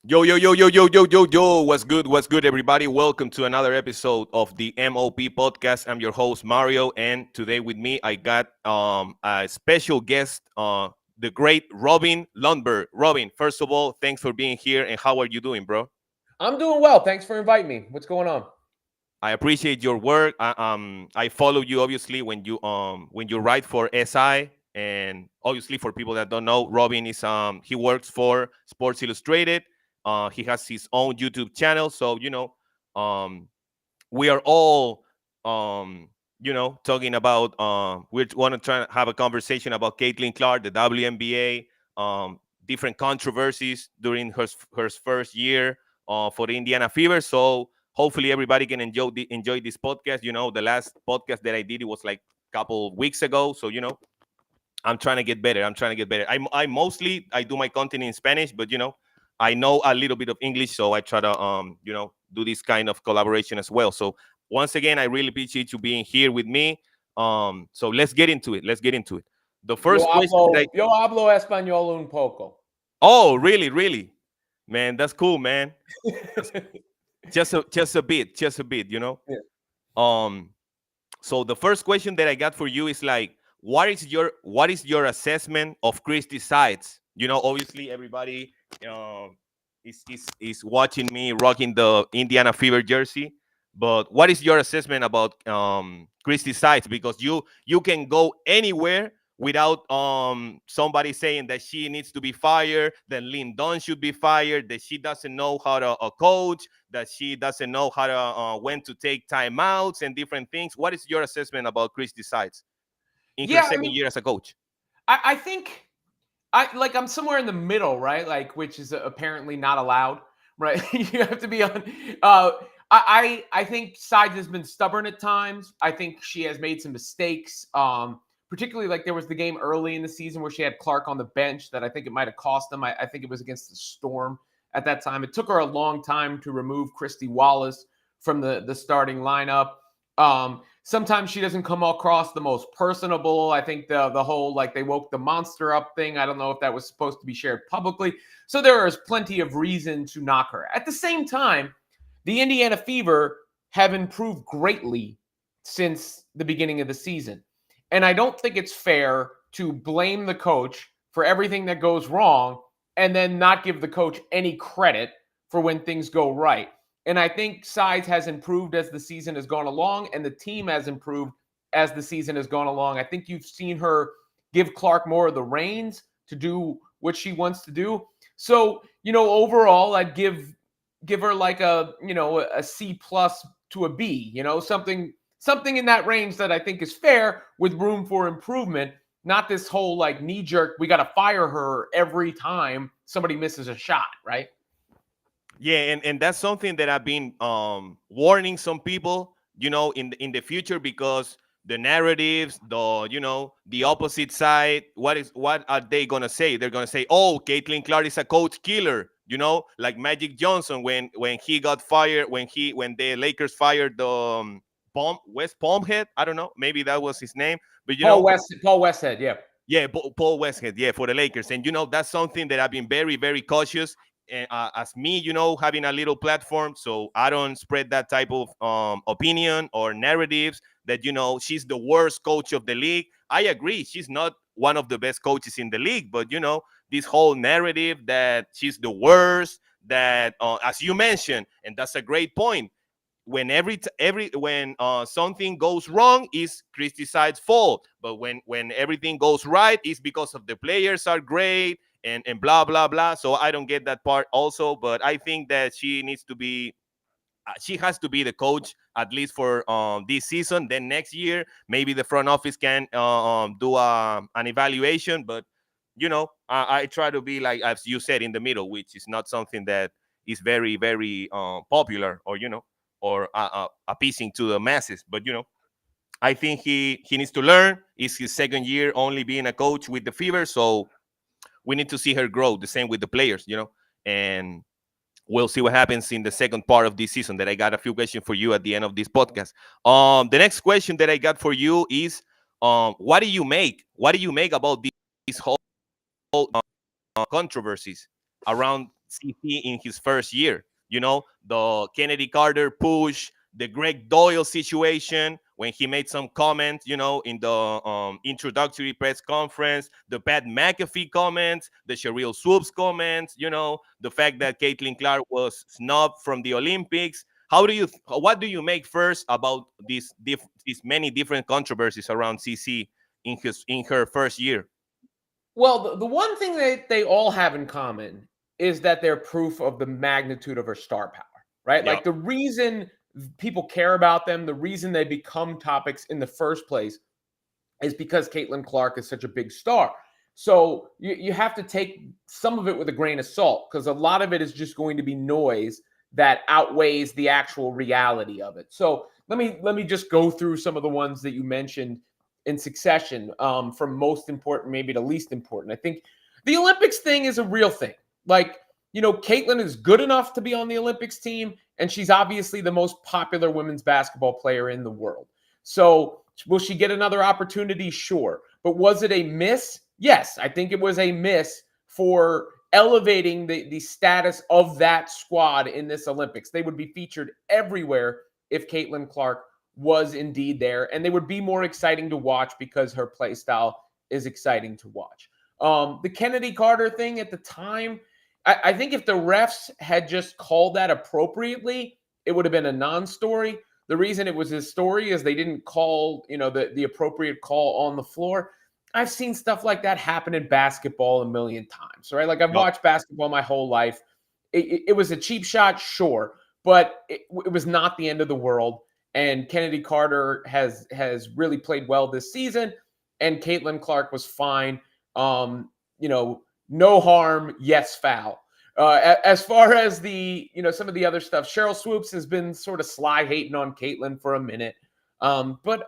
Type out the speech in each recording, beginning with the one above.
Yo, yo, yo, yo, yo, yo, yo, yo. What's good, everybody? Welcome to another episode of the MOP podcast. I'm your host, Mario, and today with me, I got a special guest, the great Robin Lundberg. Robin, first of all, thanks for being here, and how are you doing, bro? I'm doing well. Thanks for inviting me. What's going on? I appreciate your work. I follow you obviously when you write for SI, and obviously for people that don't know, Robin is he works for Sports Illustrated. He has his own YouTube channel, so um we are all talking about we want to try to have a conversation about Caitlyn Clark, the WNBA, different controversies during her first year for the Indiana Fever. So hopefully everybody can enjoy this podcast. The last podcast that I did, it was like a couple weeks ago. So I'm trying to get better. I mostly I do my content in Spanish, but I know a little bit of English, so I try to do this kind of collaboration as well. So once again, I really appreciate you being here with me. So let's get into it. The first question that I Yo hablo español un poco. Oh, really, really, man, that's cool, man. That's just a bit. Yeah. Um, so the first question that I got for you is like, what is your assessment of Christy Sides? Obviously everybody um is watching me rocking the Indiana Fever jersey, but what is your assessment about Christy Sides? Because you can go anywhere without somebody saying that she needs to be fired, that Lynn Dunn should be fired, that she doesn't know how to coach, that she doesn't know how to when to take timeouts and different things. What is your assessment about Christy Sides in her Yeah, I second mean, year as a coach? I think I'm somewhere in the middle, right? Like, which is apparently not allowed, right? You have to be on. Uh, I think Sides has been stubborn at times. I think she has made some mistakes. Particularly like there was the game early in the season where she had Clark on the bench that I think it might have cost them. I think it was against the Storm at that time. It took her a long time to remove Christy Wallace from the starting lineup. Sometimes she doesn't come across the most personable. I think the whole like they woke the monster up thing. I don't know if that was supposed to be shared publicly. So there is plenty of reason to knock her. At the same time, the Indiana Fever have improved greatly since the beginning of the season. And I don't think it's fair to blame the coach for everything that goes wrong and then not give the coach any credit for when things go right. And I think Sides has improved as the season has gone along, and the team has improved as the season has gone along. I think you've seen her give Clark more of the reins to do what she wants to do. So, overall, I'd give her like a C plus to a B, something in that range that I think is fair with room for improvement. Not this whole like knee jerk, we got to fire her every time somebody misses a shot, right? Yeah, and that's something that I've been warning some people, in the future, because the narratives, the opposite side, what are they gonna say? They're gonna say, "Oh, Caitlyn Clark is a coach killer," like Magic Johnson when he got fired, when the Lakers fired the West Palmhead. I don't know, maybe that was his name, but Paul Westhead, yeah. yeah, Paul Westhead, yeah, for the Lakers. And that's something that I've been very, very cautious. And as me, having a little platform, so I don't spread that type of opinion or narratives that she's the worst coach of the league. I agree, she's not one of the best coaches in the league, but this whole narrative that she's the worst, that as you mentioned, and that's a great point, when when something goes wrong, is Christy's fault, but when everything goes right, is because of the players are great, and blah blah blah. So I don't get that part also, but I think that she has to be the coach at least for this season. Then next year maybe the front office can do an evaluation, but I try to be, like as you said, in the middle, which is not something that is very, very popular, or appeasing to the masses. But I think he needs to learn. It's his second year only being a coach with the Fever, so we need to see her grow. The same with the players, and we'll see what happens in the second part of this season. That I got a few questions for you at the end of this podcast. The next question that I got for you is, what do you make? What do you make about this whole controversies around CC in his first year. The Kennedy Carter push, the Greg Doyle situation when he made some comments, in the introductory press conference, the Pat McAfee comments, the Cheryl Swoops comments, the fact that Caitlyn Clark was snubbed from the Olympics. What do you make first about these many different controversies around CC in her first year? Well, the one thing that they all have in common is that they're proof of the magnitude of her star power, right? Yeah. Like the reason people care about them, the reason they become topics in the first place is because Caitlyn Clark is such a big star. So you have to take some of it with a grain of salt because a lot of it is just going to be noise that outweighs the actual reality of it. So let me just go through some of the ones that you mentioned in succession, from most important maybe to least important. I think the Olympics thing is a real thing. Like, Caitlyn is good enough to be on the Olympics team, and she's obviously the most popular women's basketball player in the world. So will she get another opportunity? Sure. But was it a miss? Yes, I think it was a miss for elevating the status of that squad in this Olympics. They would be featured everywhere if Caitlyn Clark was indeed there, and they would be more exciting to watch because her play style is exciting to watch. The Kennedy Carter thing at the time, I think if the refs had just called that appropriately, it would have been a non-story. The reason it was a story is they didn't call, the appropriate call on the floor. I've seen stuff like that happen in basketball a million times, right? Like I've Yep. watched basketball my whole life. It was a cheap shot, sure, but it was not the end of the world. And Kennedy Carter has really played well this season, and Caitlyn Clark was fine. No harm, yes foul. As far as the some of the other stuff, Cheryl Swoops has been sort of sly hating on Caitlyn for a minute, but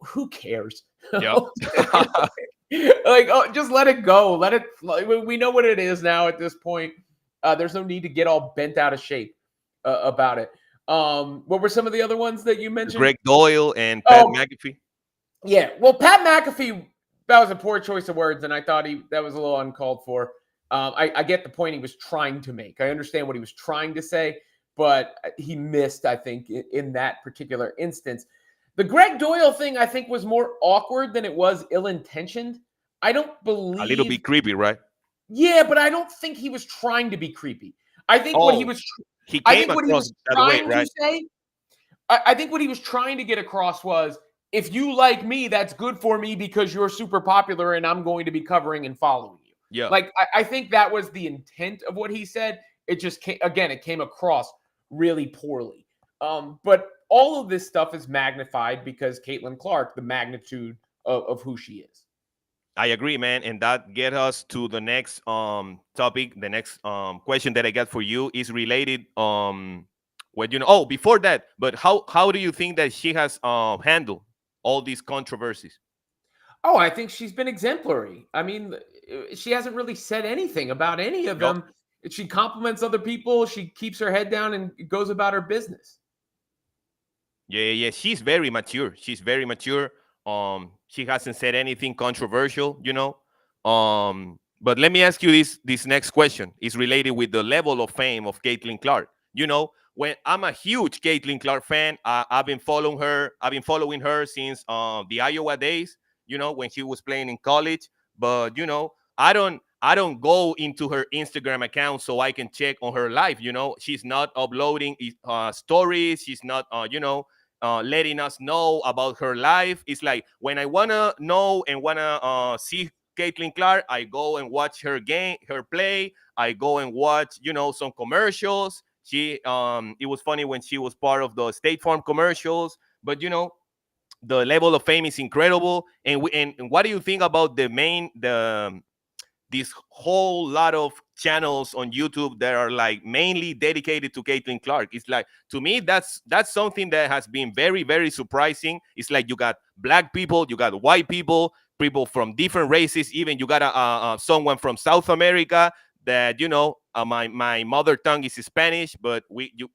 who cares? Yep. Like, oh, just let it go. Let it. We know what it is now at this point. There's no need to get all bent out of shape about it. What were some of the other ones that you mentioned? Greg Doyle and Pat Oh, McAfee. yeah. Well, Pat McAfee, that was a poor choice of words, and I thought that was a little uncalled for. I get the point he was trying to make. I understand what he was trying to say, but he missed, I think, in that particular instance. The Greg Doyle thing, I think, was more awkward than it was ill-intentioned. I don't A little believe. bit creepy, right? Yeah, but I don't think he was trying to be creepy. I think what he Oh, was. he I came think what he across was that way, trying to right? say. I think what he was trying to get across was, if you like me, that's good for me because you're super popular and I'm going to be covering and following you. Yeah. Like, I think that was the intent of what he said. It just it came across really poorly. But all of this stuff is magnified because Caitlyn Clark, the magnitude of who she is. I agree, man, and that get us to the next topic. The next question that I got for you is related Oh, before that, but how do you think that she has handled all these controversies? Oh, I think she's been exemplary. I mean, she hasn't really said anything about any of Yep. them. She compliments other people. She keeps her head down and goes about her business. Yeah. She's very mature. She's very mature. She hasn't said anything controversial. But let me ask you this next question. Is related with the level of fame of Caitlyn Clark. When I'm a huge Caitlyn Clark fan, I've been following her. I've been following her since the Iowa days. When she was playing in college. But I don't go into her Instagram account so I can check on her life. She's not uploading stories. She's not letting us know about her life. It's like when I wanna know and wanna see Caitlyn Clark, I go and watch her game, her play. I go and watch, some commercials. It was funny when she was part of the State Farm commercials. But the level of fame is incredible. And what do you think about this whole lot of channels on YouTube that are like mainly dedicated to Caitlyn Clark? It's like, to me, that's something that has been very, very surprising. It's like you got black people, you got white people from different races. Even you got someone from South America that my mother tongue is Spanish, but you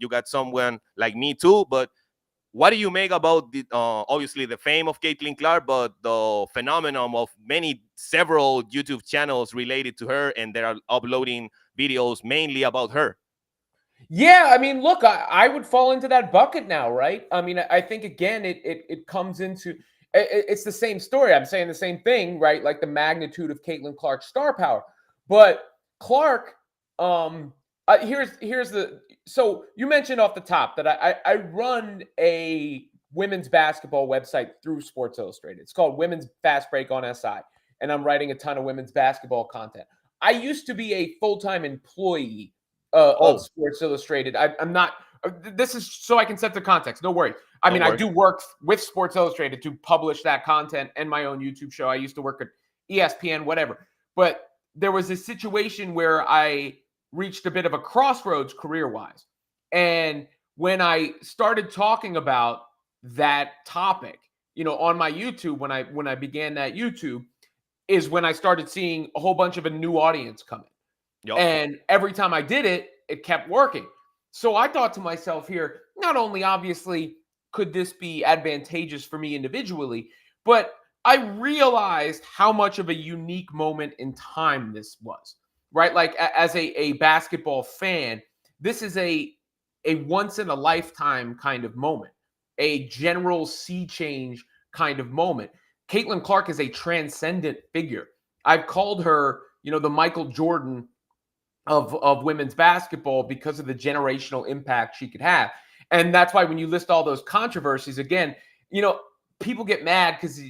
got someone like me too. But what do you make about obviously the fame of Caitlyn Clark, but the phenomenon of several YouTube channels related to her, and they are uploading videos mainly about her. Yeah, I mean, look, I would fall into that bucket now, right? I mean, I think again, it comes into it's the same story. I'm saying the same thing, right? Like the magnitude of Caitlyn Clark's star power, but Clark, here's the so you mentioned off the top that I run a women's basketball website through Sports Illustrated. It's called Women's Fast Break on SI, and I'm writing a ton of women's basketball content. I used to be a full-time employee of Oh, Sports Illustrated. I'm not. This is so I can set the context. No worries. I don't mean, I worry. do work with Sports Illustrated to publish that content and my own YouTube show. I used to work at ESPN, whatever. But there was a situation where I reached a bit of a crossroads career-wise, and when I started talking about that topic, on my YouTube, when I began that YouTube, is when I started seeing a whole bunch of a new audience coming. Yup. And every time I did it, it kept working. So I thought to myself here, not only obviously could this be advantageous for me individually, but I realized how much of a unique moment in time this was, right? Like as a basketball fan, this is a once in a lifetime kind of moment, a general sea change kind of moment. Caitlyn Clark is a transcendent figure. I've called her, the Michael Jordan of women's basketball because of the generational impact she could have. And that's why when you list all those controversies, again, people get mad because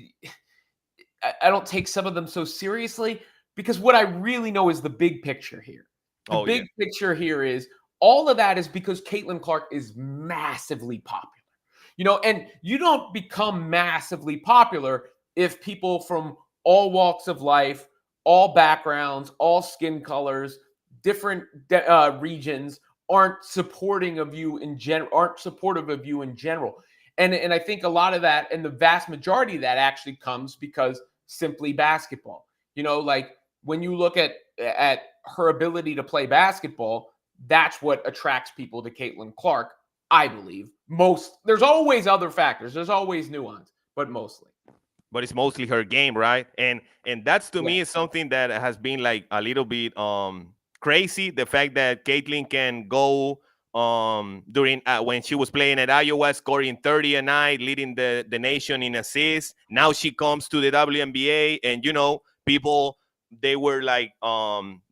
I don't take some of them so seriously, because what I really know is the big picture here. The Oh yeah. big picture here is all of that is because Caitlyn Clark is massively popular. And you don't become massively popular if people from all walks of life, all backgrounds, all skin colors, different regions aren't supporting of you in general, aren't supportive of you in general. And I think a lot of that, and the vast majority of that, actually comes because simply basketball. Like when you look at her ability to play basketball, that's what attracts people to Caitlyn Clark, I believe. There's always other factors, there's always nuance, but mostly. But it's mostly her game, right? And that's to Yeah. me is something that has been like a little bit crazy. The fact that Caitlyn can go during when she was playing at Iowa, scoring 30 a night, leading the nation in assists. Now she comes to the WNBA, and people, they were like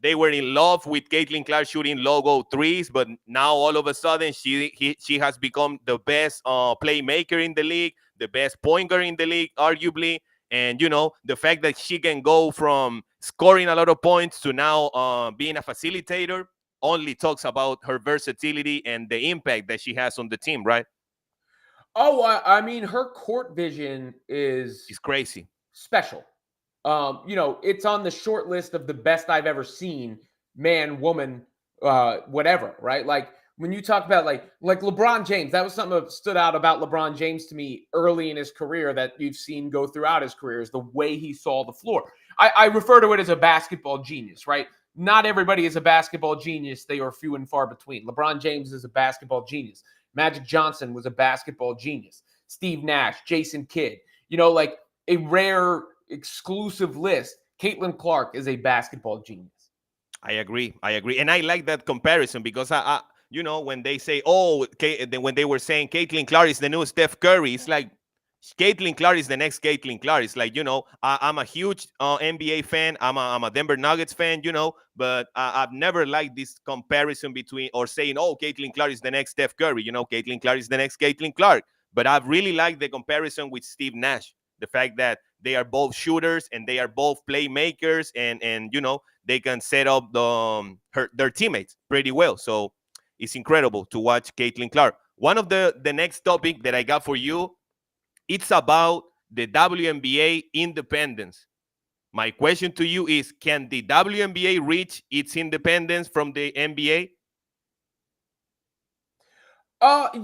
they were in love with Caitlyn Clark shooting logo threes, but now all of a sudden she has become the best playmaker in the league, the best point guard in the league, arguably. And the fact that she can go from scoring a lot of points to now being a facilitator only talks about her versatility and the impact that she has on the team, right? Oh, I mean, her court vision is It's crazy. special. It's on the short list of the best I've ever seen, man, woman, whatever, right? Like when you talk about like LeBron James, that was something that stood out about LeBron James to me early in his career that you've seen go throughout his career, is the way he saw the floor. I refer to it as a basketball genius, right? Not everybody is a basketball genius. They are few and far between. LeBron James is a basketball genius. Magic Johnson was a basketball genius. Steve Nash, Jason Kidd, like a rare exclusive list. Caitlyn Clark is a basketball genius. I agree. And I like that comparison because when they say, oh, when they were saying Caitlyn Clark is the new Steph Curry, it's like Caitlyn Clark is the next Caitlyn Clark. It's like, I'm a huge NBA fan. I'm a Denver Nuggets fan, but I've never liked this comparison between, or saying, oh, Caitlyn Clark is the next Steph Curry, Caitlyn Clark is the next Caitlyn Clark. But I've really liked the comparison with Steve Nash. The fact that they are both shooters and they are both playmakers, and they can set up their teammates pretty well. So it's incredible to watch Caitlyn Clark. One of the next topic that I got for you, it's about the WNBA independence. My question to you is, can the WNBA reach its independence from the NBA?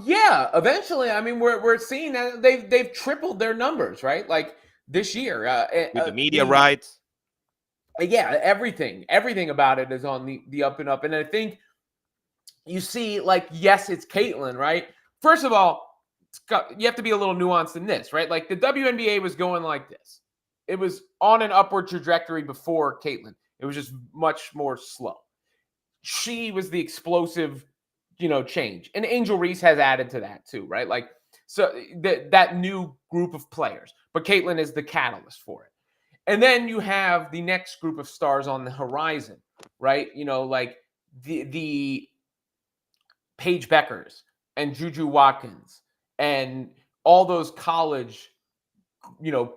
Yeah, eventually. I mean, we're seeing that they've tripled their numbers, right? Like this year, With the media rights? Yeah, everything about it is on the up and up. And I think you see, like, yes, it's Caitlyn, right? First of all, you have to be a little nuanced in this, right? Like the WNBA was going like this. It was on an upward trajectory before Caitlyn. It was just much more slow. she was the explosive, change. And Angel Reese has added to that too, right? Like, so that new group of players. But Caitlyn is the catalyst for it. And then you have the next group of stars on the horizon, right? Like the Paige Beckers and Juju Watkins and all those college,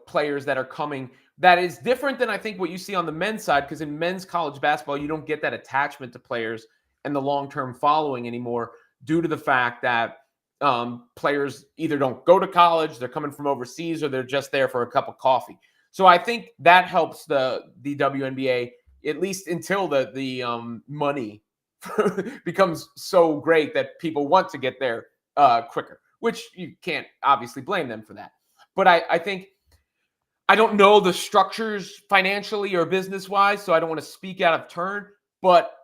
players that are coming. That is different than I think what you see on the men's side, because in men's college basketball, you don't get that attachment to players and the long-term following anymore due to the fact that players either don't go to college, they're coming from overseas, or they're just there for a cup of coffee. So I think that helps the WNBA, at least until the money becomes so great that people want to get there quicker, which you can't obviously blame them for that. But I think, I don't know the structures financially or business-wise, so I don't want to speak out of turn. But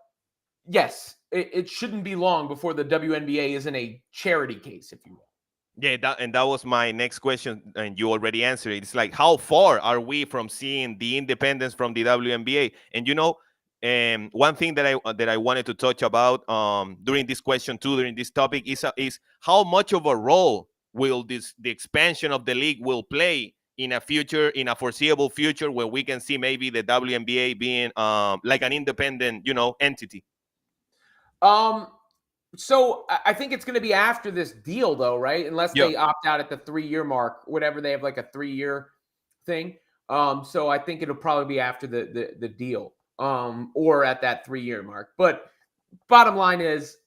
yes, it shouldn't be long before the WNBA is in a charity case, if you will. Yeah, that was my next question, and you already answered it. It's like, how far are we from seeing the independence from the WNBA? And one thing that I wanted to touch about during this question too, during this topic, is how much of a role will the expansion of the league will play in a foreseeable future, where we can see maybe the WNBA being like an independent, entity. So I think it's going to be after this deal, though, right? Unless Yeah. they opt out at the 3-year mark, whatever, they have like a 3-year thing. So I think it'll probably be after the deal, or at that 3-year mark. But bottom line is,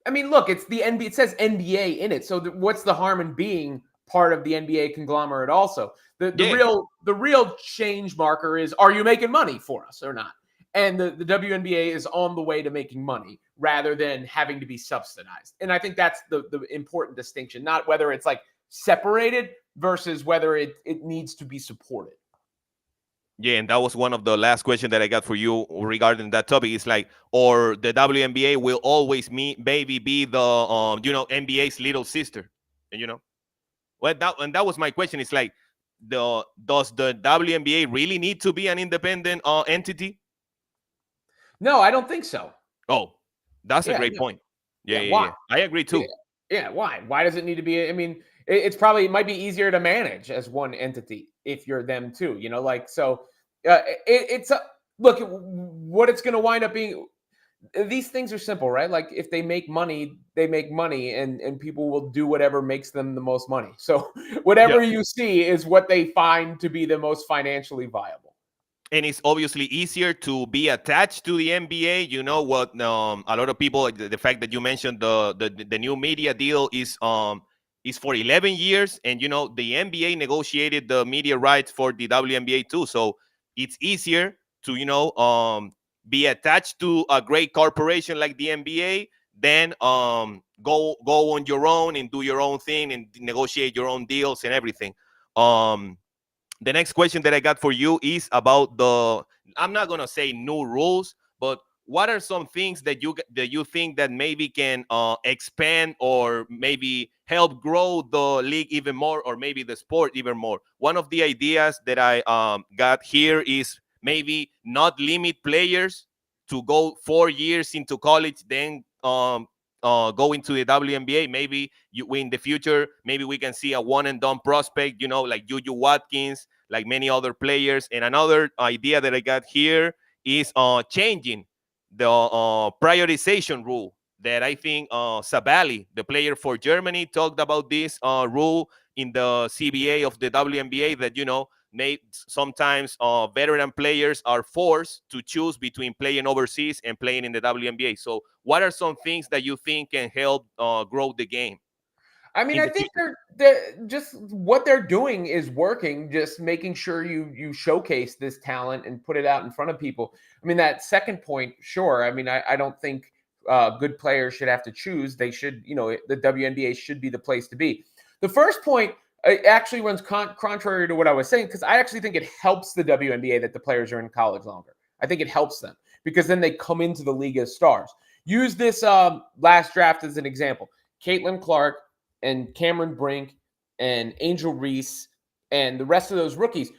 I mean, look, it's the NBA. It says NBA in it, so what's the harm in being part of the NBA conglomerate? Also, the real change marker is, are you making money for us or not? And the WNBA is on the way to making money rather than having to be subsidized. And I think that's the important distinction, not whether it's like separated versus whether it needs to be supported. Yeah, and that was one of the last questions that I got for you regarding that topic. It's like, or the WNBA will always maybe be the NBA's little sister, and well, that was my question. It's like, does the WNBA really need to be an independent entity? No, I don't think so. Oh, that's a great point. Yeah. I agree too. Yeah, why? Why does it need to be? I mean, it might be easier to manage as one entity if you're them too. So it's a look. What it's going to wind up being. These things are simple, right? Like, if they make money, they make money, and people will do whatever makes them the most money. So whatever you see is what they find to be the most financially viable. And it's obviously easier to be attached to the NBA. You know what? A lot of people, the fact that you mentioned the new media deal is for 11 years, and the NBA negotiated the media rights for the WNBA too. So it's easier to be attached to a great corporation like the NBA than go on your own and do your own thing and negotiate your own deals and everything. The next question that I got for you is about I'm not going to say new rules, but what are some things that you think that maybe can expand or maybe help grow the league even more, or maybe the sport even more? One of the ideas that I got here is maybe not limit players to go 4 years into college, then go into the WNBA. Maybe in the future, maybe we can see a one and done prospect, like Juju Watkins, like many other players. And another idea that I got here is changing the prioritization rule that I think Sabali, the player for Germany, talked about this rule in the CBA of the WNBA, that sometimes veteran players are forced to choose between playing overseas and playing in the WNBA. So what are some things that you think can help grow the game? I mean, I think they're just what they're doing is working, just making sure you showcase this talent and put it out in front of people. I mean, that second point, sure. I mean, I don't think good players should have to choose. They should, the WNBA should be the place to be. The first point actually runs contrary to what I was saying, because I actually think it helps the WNBA that the players are in college longer. I think it helps them because then they come into the league as stars. Use this last draft as an example. Caitlyn Clark and Cameron Brink and Angel Reese and the rest of those rookies.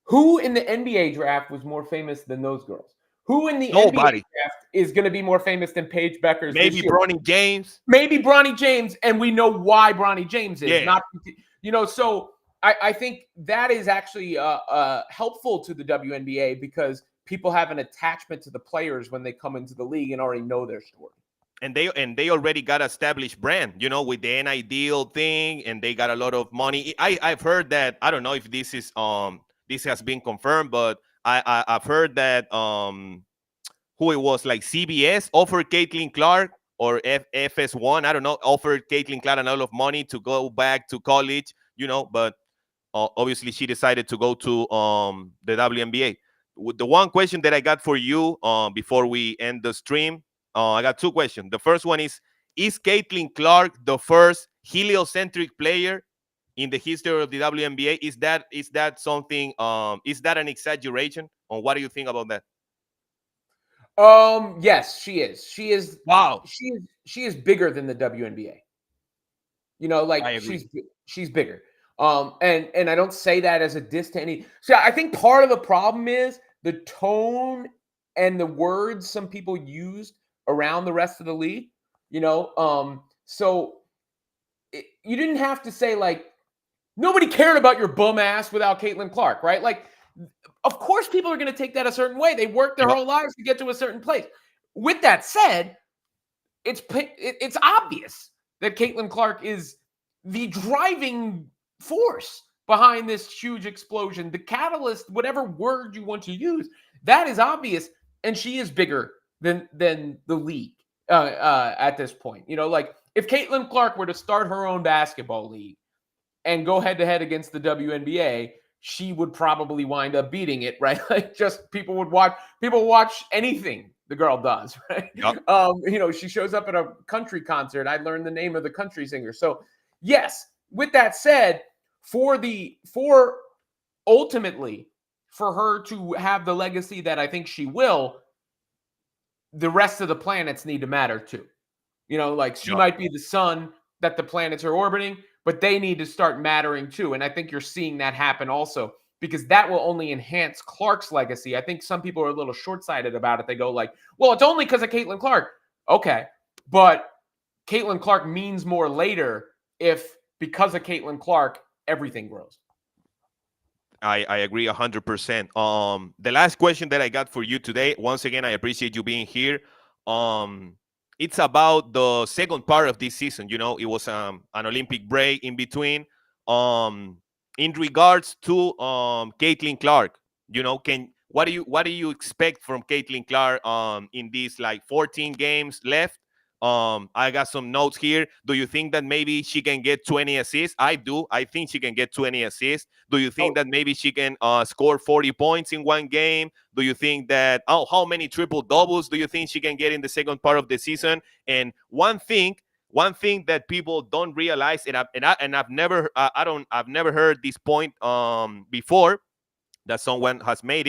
Who in the NBA draft was more famous than those girls? Who in the NBA Nobody. draft is going to be more famous than Paige Beckers Maybe this year? Bronny James. Maybe Bronny James, and we know why Bronny James is Yeah. not, so I think that is actually helpful to the WNBA because people have an attachment to the players when they come into the league and already know their story. And they already got established brand, with the NIL thing, and they got a lot of money. I've heard that. I don't know if this has been confirmed, but I've heard that who it was, like CBS offered Caitlyn Clark or FS1, I don't know, offered Caitlyn Clark a lot of money to go back to college, but obviously she decided to go to the WNBA. The one question that I got for you before we end the stream, I got two questions. The first one is Caitlyn Clark the first heliocentric player in the history of the WNBA? Is that something? Is that an exaggeration? Or what do you think about that? Yes, she is. She is. Wow, She is bigger than the WNBA. I Like agree. she's bigger. And I don't say that as a diss to any. So I think part of the problem is the tone and the words some people used around the rest of the league. So you didn't have to say like nobody cared about your bum ass without Caitlyn Clark, right? Like, of course, people are going to take that a certain way. They worked their Yep. whole lives to get to a certain place. With that said, it's obvious that Caitlyn Clark is the driving force behind this huge explosion, the catalyst, whatever word you want to use. That is obvious, and she is bigger than the league at this point. Like if Caitlyn Clark were to start her own basketball league and go head to head against the WNBA, she would probably wind up beating it, right? Like just people watch anything the girl does, right? Yep. She shows up at a country concert. I learned the name of the country singer. So yes, with that said, for ultimately for her to have the legacy that I think she will, the rest of the planets need to matter too. Like she Yep. might be the sun that the planets are orbiting, but they need to start mattering too. And I think you're seeing that happen also because that will only enhance Clark's legacy. I think some people are a little short-sighted about it. They go like, well, it's only because of Caitlyn Clark. Okay. But Caitlyn Clark means more later if because of Caitlyn Clark, everything grows. I agree 100%. The last question that I got for you today, once again, I appreciate you being here. It's about the second part of this season. It was an Olympic break in between. In regards to Caitlyn Clark, what do you expect from Caitlyn Clark in these like 14 games left? I got some notes here. Do you think that maybe she can get 20 assists? I do. I think she can get 20 assists. Do you think Oh, that maybe she can score 40 points in one game? Do you think that how many triple doubles do you think she can get in the second part of the season? And one thing that people don't realize, I've never I've never heard this point before that someone has made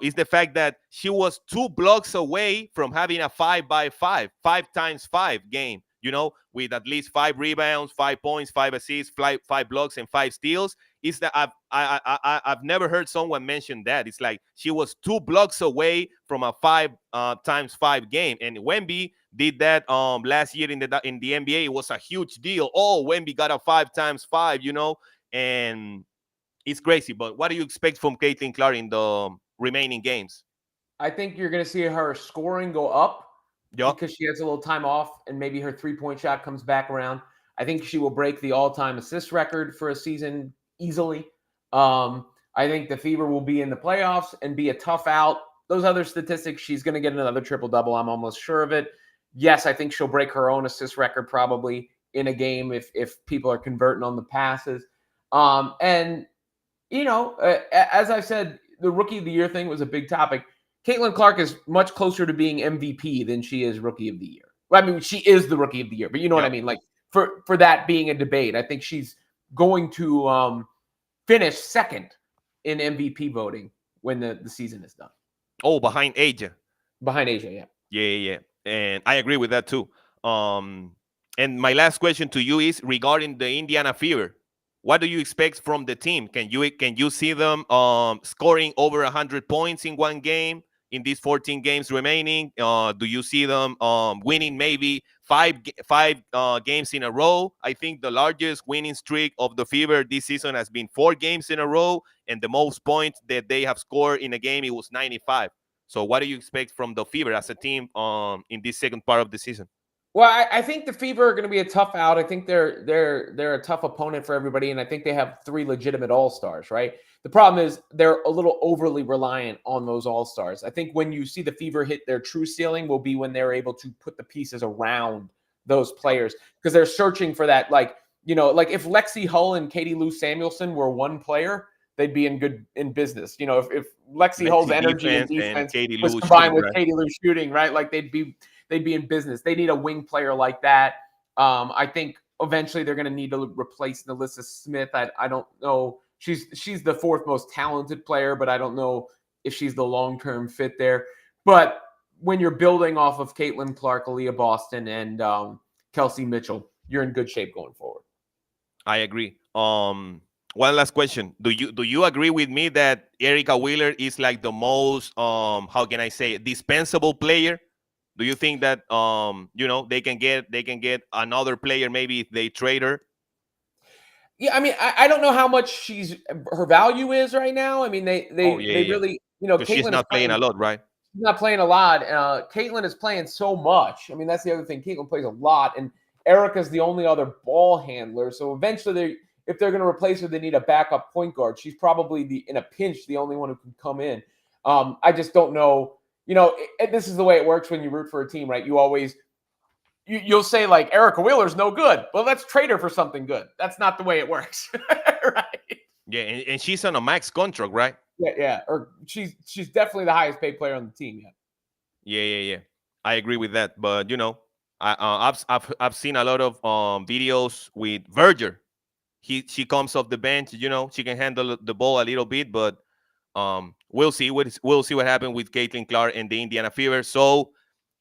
is the fact that she was 2 blocks away from having a 5x5, 5x5 game, with at least 5 rebounds, 5 points, 5 assists, five blocks, and 5 steals. Is that I've never heard someone mention that. It's like she was 2 blocks away from a 5x5 game, and Wnba did that last year in the NBA. It was a huge deal. Oh, Wnba got a 5x5, and it's crazy. But what do you expect from Caitlyn Clark in the remaining games? I think you're going to see her scoring go up Yep. because she has a little time off and maybe her three-point shot comes back around. I think she will break the all-time assist record for a season easily. I think the Fever will be in the playoffs and be a tough out. Those other statistics, she's going to get another triple-double. I'm almost sure of it. Yes, I think she'll break her own assist record probably in a game if people are converting on the passes. And as I've said, the Rookie of the Year thing was a big topic. Caitlyn Clark is much closer to being MVP than she is Rookie of the Year. Well, I mean, she is the Rookie of the Year, but you know what I Yep. mean? Like, for that being a debate, I think she's going to finish second in MVP voting when the season is done. Oh, behind Asia. Behind Asia, yeah. Yeah. And I agree with that too. And my last question to you is regarding the Indiana Fever. What do you expect from the team? Can you see them scoring over 100 points in one game? in these 14 games remaining? Do you see them winning maybe five games in a row? I think the largest winning streak of the Fever this season has been 4 games in a row, and the most points that they have scored in a game, it was 95. So what do you expect from the Fever as a team in this second part of the season? Well, I think the Fever are going to be a tough out. I think they're a tough opponent for everybody, and I think they have 3 legitimate All Stars. Right. The problem is they're a little overly reliant on those All Stars. I think when you see the Fever hit their true ceiling will be when they're able to put the pieces around those players because they're searching for that. Like if Lexi Hull and Katie Lou Samuelson were one player, they'd be in business. If Lexi Hull's Lexi energy and defense and defense Katie was Lou combined shooting, with right? Katie Lou shooting, right? Like they'd be in business. They need a wing player like that. I think eventually they're going to need to replace Nalissa Smith. I don't know. She's the fourth most talented player, but I don't know if she's the long-term fit there. But when you're building off of Caitlyn Clark, Aaliyah Boston, and Kelsey Mitchell, you're in good shape going forward. I agree. One last question. Do you agree with me that Erica Wheeler is like the most how can I say it, dispensable player? Do you think that they can get another player maybe if they trade her? Yeah, I mean, I don't know how much her value is right now. I mean, Oh they yeah, yeah. really, Because she's Caitlyn is not playing a playing. lot, right? She's not playing a lot. Caitlyn is playing so much. I mean, that's the other thing. Caitlyn plays a lot, and Erica's the only other ball handler. So eventually, if they're going to replace her, they need a backup point guard. She's probably in a pinch the only one who can come in. I just don't know. This is the way it works when you root for a team, right? You'll say like Erica Wheeler's no good. Well, let's trade her for something good. That's not the way it works, right? Yeah, and she's on a max contract, right? Yeah. Or she's definitely the highest paid player on the team. Yeah. Yeah, yeah, yeah. I agree with that. But I've seen a lot of videos with Verger. She comes off the bench. She can handle the ball a little bit, but we'll see what happens with Caitlyn Clark and the Indiana Fever. So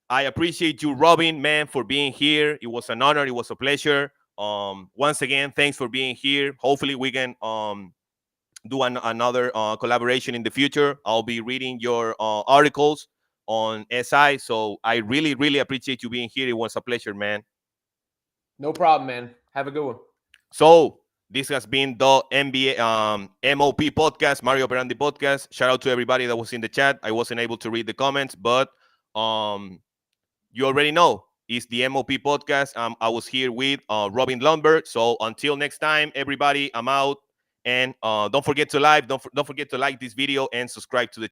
I appreciate you, Robin, man, for being here. It was an honor. It was a pleasure. Once again, thanks for being here. Hopefully, we can do another collaboration in the future. I'll be reading your articles on SI. So I really, really appreciate you being here. It was a pleasure, man. No problem, man. Have a good one. So this has been the NBA MOP podcast, Mario Operandi podcast. Shout out to everybody that was in the chat. I wasn't able to read the comments, but you already know it's the MOP podcast. I was here with Robin Lundberg. So until next time, everybody, I'm out. And don't forget to don't forget to like this video and subscribe to the